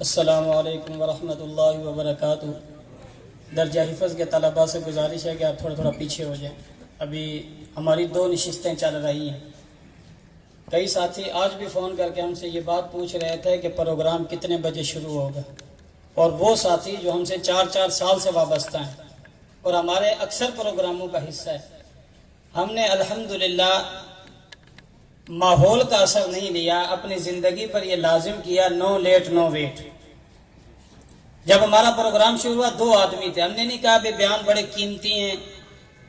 السلام علیکم ورحمۃ اللہ وبرکاتہ۔ درجہ حفظ کے طلباء سے گزارش ہے کہ آپ تھوڑا پیچھے ہو جائیں، ابھی ہماری 2 نشستیں چل رہی ہیں۔ کئی ساتھی آج بھی فون کر کے ہم سے یہ بات پوچھ رہے تھے کہ پروگرام کتنے بجے شروع ہوگا، اور وہ ساتھی جو ہم سے 4 سال سے وابستہ ہیں اور ہمارے اکثر پروگراموں کا حصہ ہے۔ ہم نے الحمدللہ ماحول کا اثر نہیں لیا، اپنی زندگی پر یہ لازم کیا نو لیٹ نو ویٹ۔ جب ہمارا پروگرام شروع ہوا 2 آدمی تھے، ہم نے نہیں کہا کہ بیان بڑے قیمتی ہیں،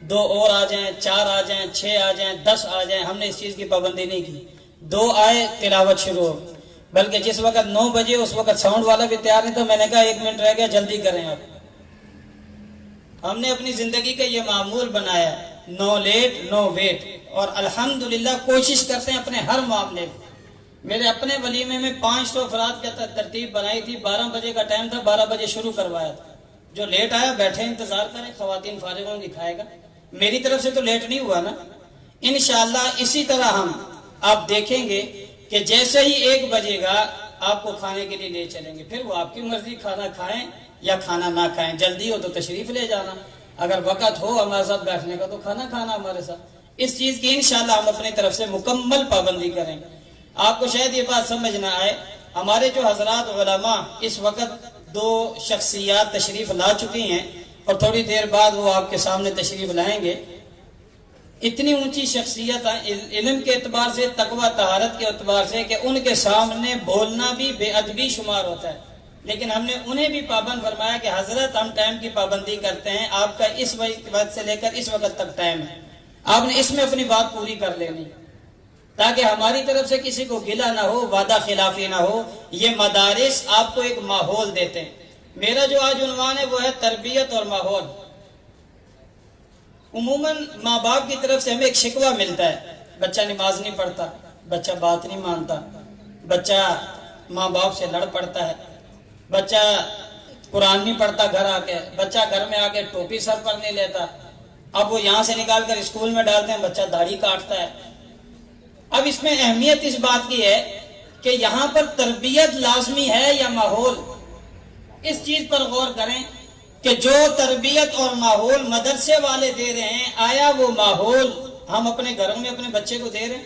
2 اور آ جائیں، 4 آ جائیں، 6 آ جائیں، 10 آ جائیں، ہم نے اس چیز کی پابندی نہیں کی۔ 2 آئے، تلاوت شروع ہو، بلکہ جس وقت 9 بجے اس وقت ساؤنڈ والا بھی تیار نہیں تھا، میں نے کہا 1 منٹ رہ گیا، جلدی کریں آپ۔ ہم نے اپنی زندگی کا یہ معمول بنایا، نو لیٹ نو ویٹ، اور الحمدللہ کوشش کرتے ہیں اپنے ہر معاملے میں۔ میرے اپنے ولیمے میں 500 افراد کی ترتیب بنائی تھی، 12 بجے کا ٹائم تھا، 12 بجے شروع کروایا تھا۔ جو لیٹ آیا بیٹھے انتظار کریں، خواتین فارغ ہوں گی کھائے گا۔ میری طرف سے تو لیٹ نہیں ہوا نا۔ انشاءاللہ اسی طرح ہم آپ دیکھیں گے کہ جیسے ہی 1 بجے گا آپ کو کھانے کے لیے لے چلیں گے، پھر وہ آپ کی مرضی، کھانا کھائیں یا کھانا نہ کھائیں، جلدی ہو تو تشریف لے جانا، اگر وقت ہو ہمارے ساتھ بیٹھنے کا تو کھانا کھانا ہمارے ساتھ۔ اس چیز کی انشاءاللہ ہم اپنی طرف سے مکمل پابندی کریں گے۔ آپ کو شاید یہ بات سمجھ نہ آئے، ہمارے جو حضرات علماء اس وقت 2 شخصیات تشریف لا چکی ہیں اور تھوڑی دیر بعد وہ آپ کے سامنے تشریف لائیں گے۔ اتنی اونچی شخصیت علم کے اعتبار سے، تقوی طہارت کے اعتبار سے، کہ ان کے سامنے بولنا بھی بے ادبی شمار ہوتا ہے، لیکن ہم نے انہیں بھی پابند فرمایا کہ حضرت ہم ٹائم کی پابندی کرتے ہیں، آپ کا اس وقت سے لے کر اس وقت تک ٹائم ہے، آپ نے اس میں اپنی بات پوری کر لینی، تاکہ ہماری طرف سے کسی کو گلہ نہ ہو، وعدہ خلافی نہ ہو۔ یہ مدارس آپ کو ایک ماحول دیتے ہیں۔ میرا جو آج عنوان ہے وہ ہے تربیت اور ماحول۔ عموماً ماں باپ کی طرف سے ہمیں ایک شکوہ ملتا ہے، بچہ نماز نہیں پڑھتا، بچہ بات نہیں مانتا، بچہ ماں باپ سے لڑ پڑتا ہے، بچہ قرآن نہیں پڑھتا گھر آ کے، بچہ گھر میں آ کے ٹوپی سر پر نہیں لیتا، اب وہ یہاں سے نکال کر اسکول میں ڈالتے ہیں، بچہ داڑھی کاٹتا ہے۔ اب اس میں اہمیت اس بات کی ہے کہ یہاں پر تربیت لازمی ہے یا ماحول؟ اس چیز پر غور کریں کہ جو تربیت اور ماحول مدرسے والے دے رہے ہیں، آیا وہ ماحول ہم اپنے گھروں میں اپنے بچے کو دے رہے ہیں؟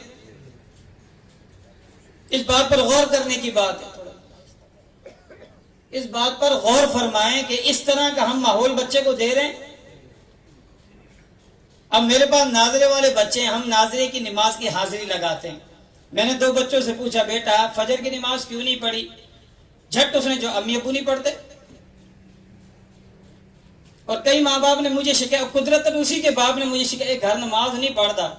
اس بات پر غور کرنے کی بات ہے، اس بات پر غور فرمائیں کہ اس طرح کا ہم ماحول بچے کو دے رہے ہیں۔ اب میرے پاس ناظرے والے بچے ہیں، ہم ناظرے کی نماز کی حاضری لگاتے ہیں۔ میں نے 2 بچوں سے پوچھا، بیٹا فجر کی نماز کیوں نہیں پڑھی؟ جھٹ اس نے جو امی ابو نہیں پڑھتے۔ اور کئی ماں باپ نے مجھے شکایت، قدرت اسی کے باپ نے مجھے شکایت، گھر نماز نہیں پڑھتا۔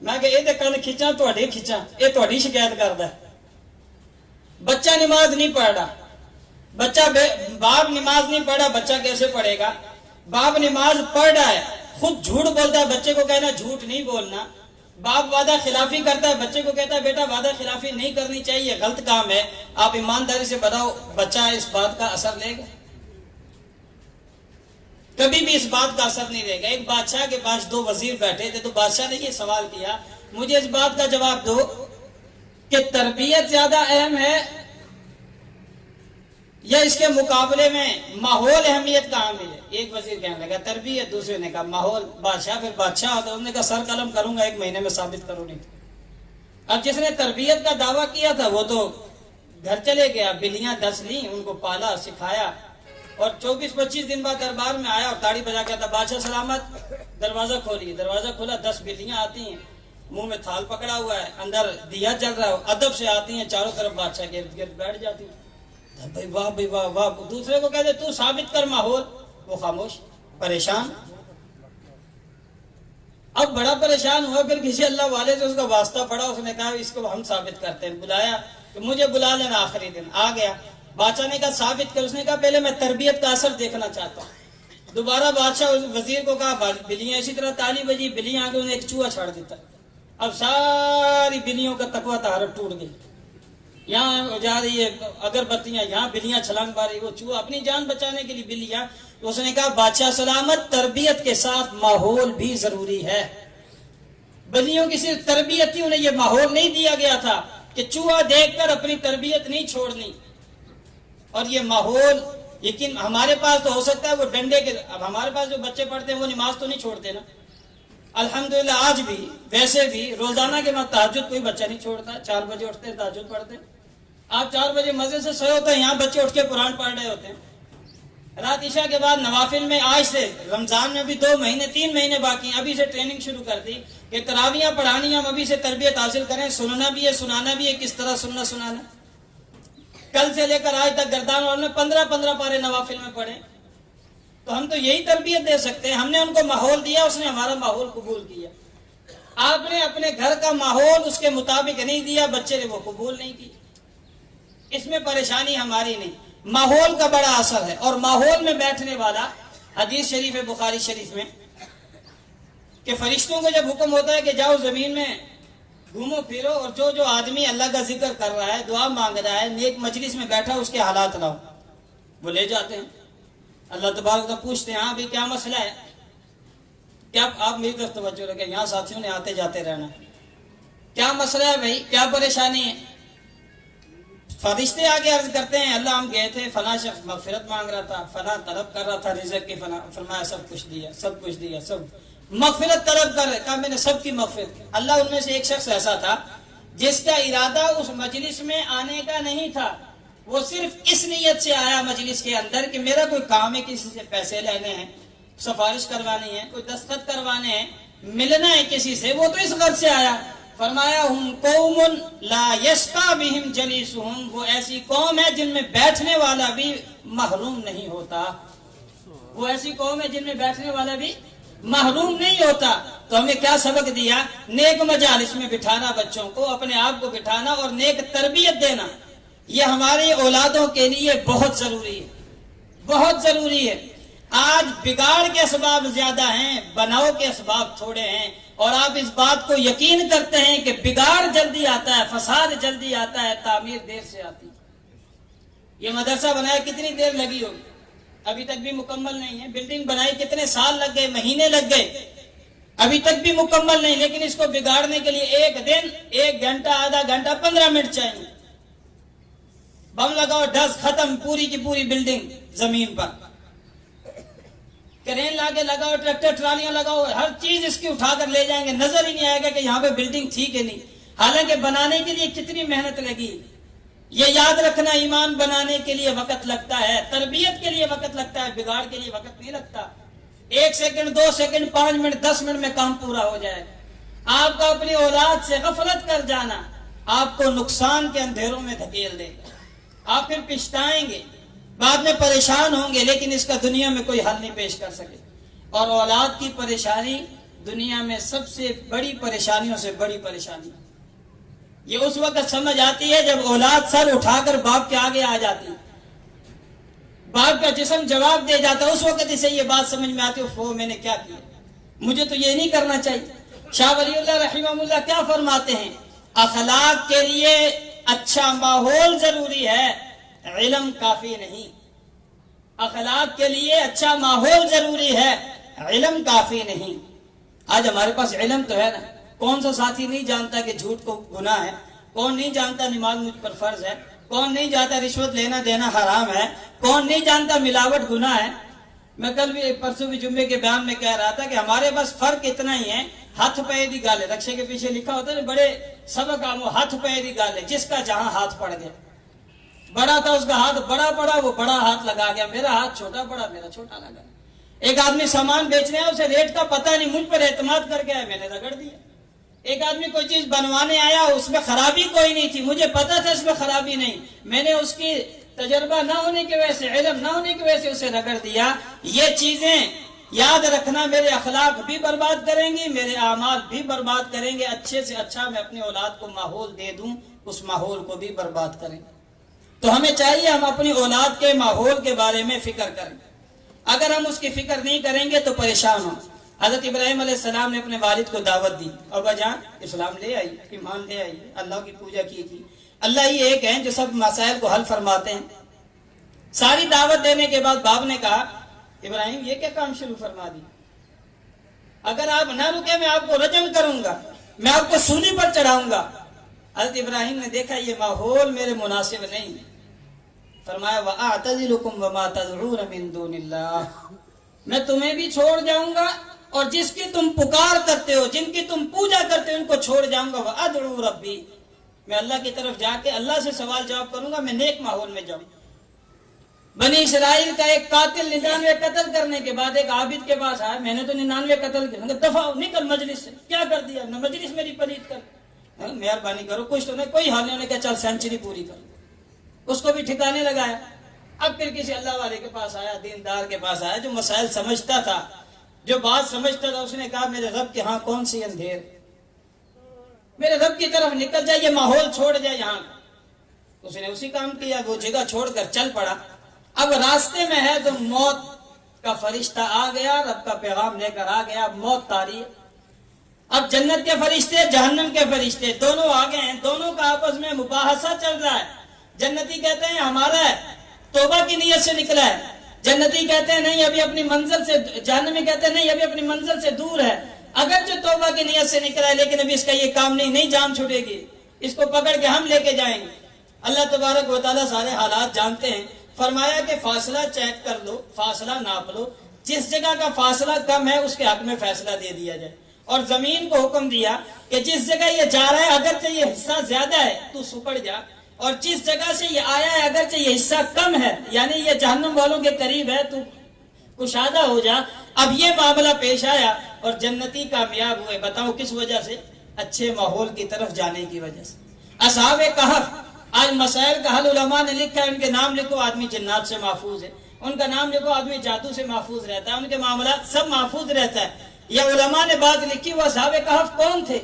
میں کہ یہ کل کھچا تھوڑے کھچا، یہ تھوڑی شکایت کرتا ہے۔ بچہ نماز نہیں پڑھ رہا، بچہ باپ نماز نہیں پڑھا، بچہ کیسے پڑھے گا؟ باپ نماز پڑھ رہا ہے، خود جھوٹ بولتا ہے، بچے کو کہنا جھوٹ نہیں بولنا۔ باپ وعدہ خلافی کرتا ہے، بچے کو کہتا ہے بیٹا وعدہ خلافی نہیں کرنی چاہیے، غلط کام ہے۔ آپ ایمانداری سے بتاؤ بچہ اس بات کا اثر لے گا؟ کبھی بھی اس بات کا اثر نہیں لے گا۔ ایک بادشاہ کے پاس 2 وزیر بیٹھے تھے، تو بادشاہ نے یہ سوال کیا، مجھے اس بات کا جواب دو کہ تربیت زیادہ اہم ہے یا اس کے مقابلے میں ماحول اہمیت کا حامل ہے؟ ایک وزیر کہنے لگا تربیت، دوسرے نے کہا ماحول۔ بادشاہ پھر بادشاہ ہوتا، انہوں نے کہا سر قلم کروں گا، 1 مہینے میں ثابت کرو نہیں۔ اب جس نے تربیت کا دعویٰ کیا تھا وہ تو گھر چلے گیا، بلیاں 10 لیں، ان کو پالا سکھایا، اور 24-25 دن بعد دربار میں آیا اور تاڑی بجا کیا تھا، بادشاہ سلامت، دروازہ کھولیے۔ دروازہ کھولا، 10 بلیاں آتی ہیں، منہ میں تھال پکڑا ہوا ہے، اندر دیا جل رہا ہے، ادب سے آتی ہیں، چاروں طرف بادشاہ کے ارد گرد بیٹھ جاتی ہیں۔ بھائی واہ بھائی واہ واہ، دوسرے کو کہتے تو ثابت کر ماحول، وہ خاموش، پریشان۔ اب بڑا پریشان ہوا، پھر کسی اللہ والے سے اس کا واسطہ پڑا، اس نے کہا اس کو ہم ثابت کرتے ہیں، بلایا کہ مجھے بلا لینا آخری دن۔ آ گیا، بادشاہ نے کہا ثابت کر، اس نے کہا پہلے میں تربیت کا اثر دیکھنا چاہتا ہوں۔ دوبارہ بادشاہ وزیر کو کہا، بلیاں اسی طرح تالی بجی، بلیاں آ کے انہیں ایک چوہا چھاڑ دیتا۔ اب ساری بلیوں کا تقویٰ طہارت ٹوٹ گئی، یہاں جا رہی ہے اگربتیاں، یہاں بلیاں چھلانگ مار رہی، وہ چوہا اپنی جان بچانے کے لیے بلیاں۔ اس نے کہا بادشاہ سلامت، تربیت کے ساتھ ماحول بھی ضروری ہے۔ بلیوں کی صرف تربیت تھی، انہیں یہ ماحول نہیں دیا گیا تھا کہ چوہا دیکھ کر اپنی تربیت نہیں چھوڑنی۔ اور یہ ماحول یقین ہمارے پاس تو ہو سکتا ہے وہ ڈنڈے کے، اب ہمارے پاس جو بچے پڑھتے ہیں وہ نماز تو نہیں چھوڑتے نا، الحمدللہ آج بھی ویسے بھی روزانہ کے وقت تہجد کوئی بچہ نہیں چھوڑتا، 4 بجے اٹھتے ہیں تہجد پڑھتے ہیں۔ آپ 4 بجے مزے سے سوئے ہوتے ہیں، یہاں بچے اٹھ کے قرآن پڑھ رہے ہوتے ہیں۔ رات عشاء کے بعد نوافل میں آج سے رمضان میں بھی 2 مہینے 3 مہینے باقی ہیں، ابھی سے ٹریننگ شروع کر دی کہ تراویحاں پڑھانی، ہم ابھی سے تربیت حاصل کریں، سننا بھی ہے سنانا بھی ہے، کس طرح سننا۔ کل سے لے کر آج تک گردان والوں نے 15 پارے نوافل میں پڑھے، تو ہم تو یہی تربیت دے سکتے ہیں۔ ہم نے ان کو ماحول دیا، اس نے ہمارا ماحول قبول کیا۔ آپ نے اپنے گھر کا ماحول اس کے مطابق نہیں دیا، بچے نے وہ قبول نہیں کی، اس میں پریشانی ہماری نہیں، ماحول کا بڑا اثر ہے۔ اور ماحول میں بیٹھنے والا، حدیث شریف ہے بخاری شریف میں کہ فرشتوں کو جب حکم ہوتا ہے کہ جاؤ زمین میں گھومو پھرو، اور جو آدمی اللہ کا ذکر کر رہا ہے، دعا مانگ رہا ہے، نیک مجلس میں بیٹھا، اس کے حالات لاؤ، وہ لے جاتے ہیں۔ اللہ تبارک تعالیٰ پوچھتے ہیں ہاں بھی کیا مسئلہ ہے، کیا آپ میری طرف توجہ رکھیں، یہاں ساتھیوں نے آتے جاتے رہنا، کیا مسئلہ ہے بھائی، کیا پریشانی ہے؟ فرشتے آگے عرض کرتے ہیں اللہ ہم گئے تھے، فلاں شخص مغفرت مانگ رہا تھا، فلاں طلب کر رہا تھا رزق کی، فرمایا سب کچھ دیا، سب مغفرت طلب کر رہے، کہا میں نے سب کی مغفرت کی۔ اللہ ان میں سے ایک شخص ایسا تھا جس کا ارادہ اس مجلس میں آنے کا نہیں تھا، وہ صرف اس نیت سے آیا مجلس کے اندر کہ میرا کوئی کام ہے، کسی سے پیسے لینے ہیں، سفارش کروانی ہے، کوئی دستخط کروانے ہیں، ملنا ہے کسی سے، وہ تو اس غرض سے آیا۔ فرمایا ہم قوم لا یشقی بہم جلیسہم، وہ ایسی قوم ہے جن میں بیٹھنے والا بھی محروم نہیں ہوتا، وہ ایسی قوم ہے جن میں بیٹھنے والا بھی محروم نہیں ہوتا۔ تو ہمیں کیا سبق دیا؟ نیک مجالس میں بٹھانا، بچوں کو اپنے آپ کو بٹھانا اور نیک تربیت دینا، یہ ہماری اولادوں کے لیے بہت ضروری ہے، بہت ضروری ہے۔ آج بگاڑ کے اسباب زیادہ ہیں، بناؤ کے اسباب تھوڑے ہیں، اور آپ اس بات کو یقین کرتے ہیں کہ بگاڑ جلدی آتا ہے، فساد جلدی آتا ہے، تعمیر دیر سے آتی ہے۔ یہ مدرسہ بنایا کتنی دیر لگی ہوگی، ابھی تک بھی مکمل نہیں ہے۔ بلڈنگ بنائی کتنے سال لگ گئے، مہینے لگ گئے، ابھی تک بھی مکمل نہیں، لیکن اس کو بگاڑنے کے لیے ایک دن، 1 گھنٹہ، آدھا گھنٹہ، 15 منٹ چاہیے۔ بم لگاؤ، ڈس، ختم، پوری کی پوری بلڈنگ زمین پر۔ کرین لا کے لگاؤ، ٹریکٹر ٹرالیاں لگاؤ، ہر چیز اس کی اٹھا کر لے جائیں گے، نظر ہی نہیں آئے گا کہ یہاں پہ بلڈنگ تھی کہ نہیں، حالانکہ بنانے کے لیے کتنی محنت لگی۔ یہ یاد رکھنا، ایمان بنانے کے لیے وقت لگتا ہے، تربیت کے لیے وقت لگتا ہے، بگاڑ کے لیے وقت نہیں لگتا۔ 1 سیکنڈ، 2 سیکنڈ، 5 منٹ، 10 منٹ میں کام پورا ہو جائے۔ آپ کا اپنی اولاد سے غفلت کر جانا آپ کو نقصان کے اندھیروں میں دھکیل دے گا، آپ پھر پچھتائیں گے، بعد میں پریشان ہوں گے، لیکن اس کا دنیا میں کوئی حل نہیں پیش کر سکے۔ اور اولاد کی پریشانی دنیا میں سب سے بڑی پریشانیوں سے بڑی پریشانی، یہ اس وقت سمجھ آتی ہے جب اولاد سر اٹھا کر باپ کے آگے آ جاتی ہے، باپ کا جسم جواب دے جاتا ہے، اس وقت اسے یہ بات سمجھ میں آتی ہے میں نے کیا کیا، مجھے تو یہ نہیں کرنا چاہیے۔ شاہ ولی اللہ رحمہ اللہ کیا فرماتے ہیں؟ اخلاق کے لیے اچھا ماحول ضروری ہے، علم کافی نہیں۔ اخلاق کے لیے اچھا ماحول ضروری ہے، علم کافی نہیں۔ آج ہمارے پاس علم تو ہے نا، کون سا ساتھی نہیں جانتا کہ جھوٹ کو گناہ ہے، کون نہیں جانتا نماز مجھ پر فرض ہے، کون نہیں جانتا رشوت لینا دینا حرام ہے، کون نہیں جانتا ملاوٹ گناہ ہے۔ میں کل بھی پرسوں بھی جمعے کے بیان میں کہہ رہا تھا کہ ہمارے پاس فرق اتنا ہی ہے، ہاتھ پہ دی گال ہے، رکشے کے پیچھے لکھا ہوتا ہے بڑے سبق آمو، ہاتھ پہ دی گال ہے، جس کا جہاں ہاتھ پڑ گیا، بڑا تھا اس کا ہاتھ بڑا پڑا، وہ بڑا ہاتھ لگا گیا، میرا ہاتھ چھوٹا پڑا، میرا چھوٹا لگا۔ ایک آدمی سامان بیچنے آیا، اسے ریٹ کا پتہ نہیں، مجھ پر اعتماد کر گیا، میں نے رگڑ دیا۔ ایک آدمی کوئی چیز بنوانے آیا، اس میں خرابی کوئی نہیں تھی، مجھے پتا تھا اس میں خرابی نہیں، میں نے اس کی تجربہ نہ ہونے کی وجہ سے، علم نہ ہونے کی وجہ سے اسے رگڑ دیا۔ یہ چیزیں یاد رکھنا میرے اخلاق بھی برباد کریں گی، میرے اعمال بھی برباد کریں گے۔ اچھے سے اچھا میں اپنی اولاد کو ماحول دے دوں، اس ماحول کو بھی برباد کریں۔ تو ہمیں چاہیے ہم اپنی اولاد کے ماحول کے بارے میں فکر کریں، اگر ہم اس کی فکر نہیں کریں گے تو پریشان ہوں۔ حضرت ابراہیم علیہ السلام نے اپنے والد کو دعوت دی، ابا جان اسلام لے آئیے، ایمان لے آئیے، اللہ کی پوجا کیجیے۔ اللہ ہی ایک ہے جو سب مسائل کو حل فرماتے ہیں۔ ساری دعوت دینے کے بعد باپ نے کہا ابراہیم یہ کیا کام شروع فرما دی، اگر آپ نہ رکے میں آپ کو رجم کروں گا، میں آپ کو سولی پر چڑھاؤں گا۔ حضرت ابراہیم نے دیکھا یہ ماحول میرے مناسب نہیں، فرمایا وَأَعْتَزِلُكُمْ وَمَا تَدْعُونَ مِن دُونِ اللَّهِ، میں تمہیں بھی چھوڑ جاؤں گا اور جس کی تم پکار کرتے ہو، جن کی تم پوجا کرتے ہو، ان کو چھوڑ جاؤں گا. وَأَدْعُو رَبِّي، میں اللہ کی طرف جا کے اللہ سے سوال جواب کروں گا، میں نیک ماحول میں جاؤں. بنی اسرائیل کا ایک قاتل 99 قتل کرنے کے بعد ایک عابد کے پاس آیا، میں نے تو 99 قتل کیا. دفعہ نکل مجلس سے. کیا کر دیا؟ مجلس میری پلید کر. مہربانی کرو، کچھ تو نہیں، کوئی حال نہیں. کیا چل سینچری پوری کر. اس کو بھی ٹھکانے لگایا. اب پھر کسی اللہ والے کے پاس آیا، دیندار کے پاس آیا، جو مسائل سمجھتا تھا، جو بات سمجھتا تھا. اس نے کہا میرے رب کے ہاں کون سی اندھیر، میرے رب کی طرف نکل جائے، یہ ماحول چھوڑ جائے یہاں. اس نے اسی کام کیا، وہ جگہ چھوڑ کر چل پڑا. اب راستے میں ہے تو موت کا فرشتہ آ گیا، رب کا پیغام لے کر آ گیا. اب موت تاری. اب جنت کے فرشتے، جہنم کے فرشتے دونوں آ گئے ہیں. دونوں کا آپس میں مباحثہ چل رہا ہے. جنتی کہتے ہیں ہمارا ہے، توبہ کی نیت سے نکلا ہے. جنتی کہتے ہیں نہیں ابھی اپنی منزل سے، جہنمی کہتے ہیں نہیں ابھی اپنی منزل سے دور ہے. اگرچہ توبہ کی نیت سے نکلا ہے لیکن ابھی اس کا یہ کام نہیں جان چھوٹے گی، اس کو پکڑ کے ہم لے کے جائیں گے. اللہ تبارک و تعالیٰ سارے حالات جانتے ہیں. فرمایا کہ فاصلہ چیک کر لو، فاصلہ ناپ لو، جس جگہ کا فاصلہ کم ہے اس کے حق میں فیصلہ دے دیا جائے. اور زمین کو حکم دیا کہ جس جگہ یہ جا رہا ہے اگرچہ یہ حصہ زیادہ ہے تو سپڑ جا، اور جس جگہ سے یہ آیا ہے اگرچہ یہ حصہ کم ہے، یعنی یہ جہنم والوں کے قریب ہے، تو کشادہ ہو جا. اب یہ معاملہ پیش آیا اور جنتی کامیاب ہوئے. بتاؤ کس وجہ سے؟ اچھے ماحول کی طرف جانے کی وجہ سے. اصحاب کہف، آج مسائل کا حل علماء نے لکھا ہے. ان کے نام لکھو، آدمی جنات سے محفوظ ہے. ان کا نام لکھو، آدمی جادو سے محفوظ رہتا ہے. ان کے معاملات سب محفوظ رہتا ہے. یہ علماء نے بات لکھی. وہ اصحاب کہف کون تھے؟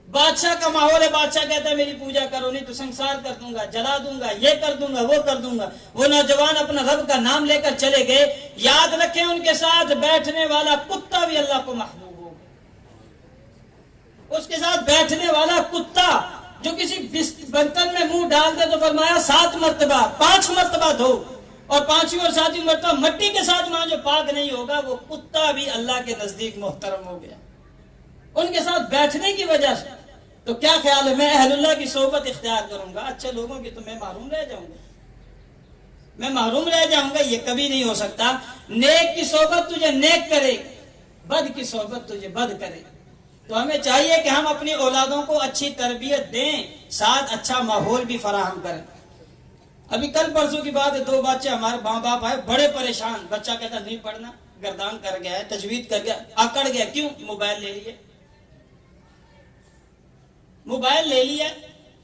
بادشاہ کا ماحول ہے، بادشاہ کہتا ہے میری پوجا کرو، نہیں تو سنسار کر دوں گا، جلا دوں گا، یہ کر دوں گا، وہ کر دوں گا. وہ نوجوان اپنا رب کا نام لے کر چلے گئے. یاد رکھیں ان کے ساتھ بیٹھنے والا کتا بھی اللہ کو محبوب ہوگا. اس کے ساتھ بیٹھنے والا کتا جو کسی برتن میں منہ ڈال دے تو فرمایا 7 مرتبہ 5 مرتبہ دھو، اور 5ویں اور 7ویں مرتبہ مٹی کے ساتھ وہاں جو پاک نہیں ہوگا وہ کتا بھی اللہ کے نزدیک محترم ہو گیا ان کے ساتھ بیٹھنے کی وجہ سے. تو کیا خیال ہے؟ میں اہل اللہ کی صحبت اختیار کروں گا، اچھے لوگوں کی تو میں محروم رہ جاؤں گا، میں محروم رہ جاؤں گا؟ یہ کبھی نہیں ہو سکتا. نیک کی صحبت تجھے نیک کرے، بد کی صحبت تجھے بد کرے. تو ہمیں چاہیے کہ ہم اپنی اولادوں کو اچھی تربیت دیں، ساتھ اچھا ماحول بھی فراہم کریں. ابھی کل پرسوں کی بات ہے، 2 بچے ہمارے ماں باپ آئے بڑے پریشان. بچہ کہتا نہیں پڑھنا، گردان کر گیا ہے، تجوید کر گیا، آکڑ گیا. کیوں؟ موبائل لے لیے. موبائل لے لیا.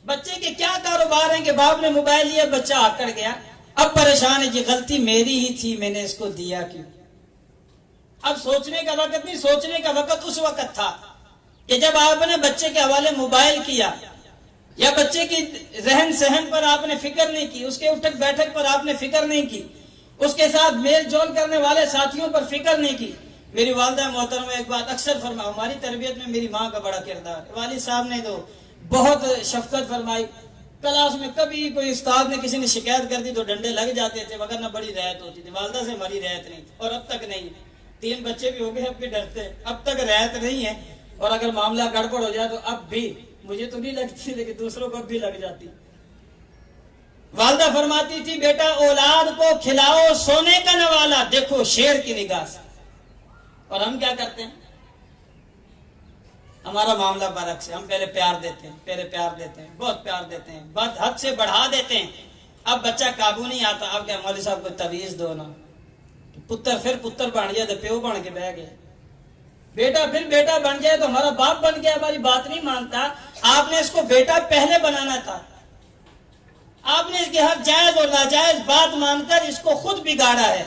بچے کے کیا کاروبار ہیں کہ باپ نے موبائل لیا، بچہ آکڑ گیا. اب پریشان ہے، یہ غلطی میری ہی تھی، میں نے اس کو دیا کیوں؟ اب سوچنے کا وقت نہیں، سوچنے کا وقت اس وقت تھا کہ جب آپ نے بچے کے حوالے موبائل کیا، یا بچے کی رہن سہن پر آپ نے فکر نہیں کی، اس کے اٹھک بیٹھک پر آپ نے فکر نہیں کی، اس کے ساتھ میل جول کرنے والے ساتھیوں پر فکر نہیں کی. میری والدہ محترمہ ایک بات اکثر فرمایا، ہماری تربیت میں میری ماں کا بڑا کردار ہے. والد صاحب نے تو بہت شفقت فرمائی. کلاس میں کبھی کوئی استاد نے کسی نے شکایت کر دی تو ڈنڈے لگ جاتے تھے، وگرنہ بڑی رعایت ہوتی تھی. والدہ سے ہماری رعایت نہیں تھی، اور اب تک نہیں. 3 بچے بھی ہو گئے، اب بھی ڈرتے، اب تک رعایت نہیں ہے. اور اگر معاملہ گڑبڑ ہو جائے تو اب بھی مجھے تو نہیں لگتی لیکن دوسروں کو بھی لگ جاتی. والدہ فرماتی تھی بیٹا اولاد کو کھلاؤ سونے کا نوالا، دیکھو شیر کی نگاہ سے. اور ہم کیا کرتے ہیں؟ ہمارا معاملہ برعکس ہے. ہم پہلے پیار دیتے ہیں، پہلے پیار دیتے ہیں، بہت پیار دیتے ہیں، بہت حد سے بڑھا دیتے ہیں. اب بچہ قابو نہیں آتا. اب کیا مولوی صاحب کو تویز دو نا، پتر پھر پتر بن گیا تو پیو بن کے بہ گیا. بیٹا پھر بیٹا بن جائے تو ہمارا باپ بن گیا، ہماری بات نہیں مانتا. آپ نے اس کو بیٹا پہلے بنانا تھا. آپ نے اس کی ہر جائز اور ناجائز بات مان کر اس کو خود بگاڑا ہے،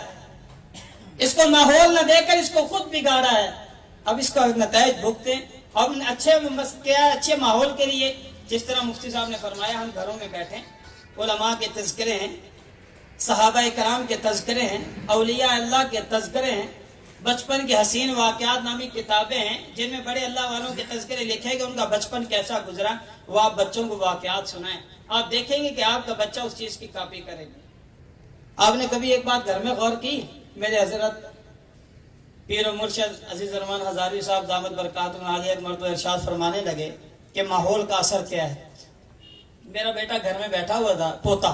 اس کو ماحول نہ دے کر اس کو خود بگاڑا ہے. اب اس کا نتائج بھگتے ہیں. ہم اچھے ماحول کے لیے، جس طرح مفتی صاحب نے فرمایا، ہم گھروں میں بیٹھیں، علماء کے تذکرے ہیں، صحابہ کرام کے تذکرے ہیں، اولیاء اللہ کے تذکرے ہیں، بچپن کے حسین واقعات نامی کتابیں ہیں جن میں بڑے اللہ والوں کے تذکرے لکھے گئے، ان کا بچپن کیسا گزرا، وہ آپ بچوں کو واقعات سنائیں. آپ دیکھیں گے کہ آپ کا بچہ اس چیز کی کاپی کرے گا. آپ نے کبھی ایک بات گھر میں غور کی؟ میرے حضرت پیر و مرشد عزیز الرحمن ہزاروی صاحب دامت برکاتہ عالیہ ایک مرتبہ ارشاد فرمانے لگے کہ ماحول کا اثر کیا ہے. میرا بیٹا گھر میں بیٹھا ہوا تھا، پوتا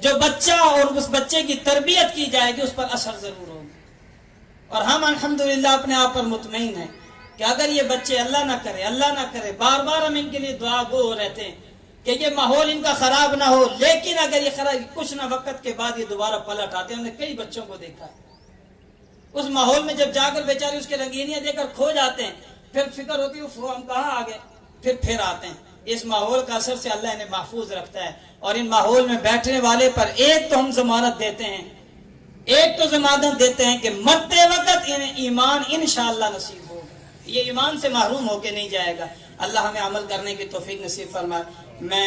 جو بچہ اور اس بچے کی تربیت کی جائے گی اس پر اثر ضرور ہوگا۔ اور ہم الحمدللہ اپنے آپ پر مطمئن ہیں کہ اگر یہ بچے اللہ نہ کرے بار بار ہم ان کے لیے دعا گو رہتے ہیں کہ یہ ماحول ان کا خراب نہ ہو، لیکن اگر یہ خراب کچھ نہ وقت کے بعد یہ دوبارہ پلٹ آتے ہیں۔ ہم نے کئی بچوں کو دیکھا ہے اس ماحول میں جب جا کر بیچارے اس کے رنگینیاں دے کر کھو جاتے ہیں، پھر فکر ہوتی ہے ہم کہاں آ گئے، پھر آتے ہیں۔ اس ماحول کا اثر سے اللہ انہیں محفوظ رکھتا ہے، اور ان ماحول میں بیٹھنے والے پر ایک تو ہم ضمانت دیتے ہیں کہ مرتے وقت انہیں ایمان انشاءاللہ نصیب ہوگا، یہ ایمان سے محروم ہو کے نہیں جائے گا۔ اللہ ہمیں عمل کرنے کی توفیق نصیب فرمائے۔ میں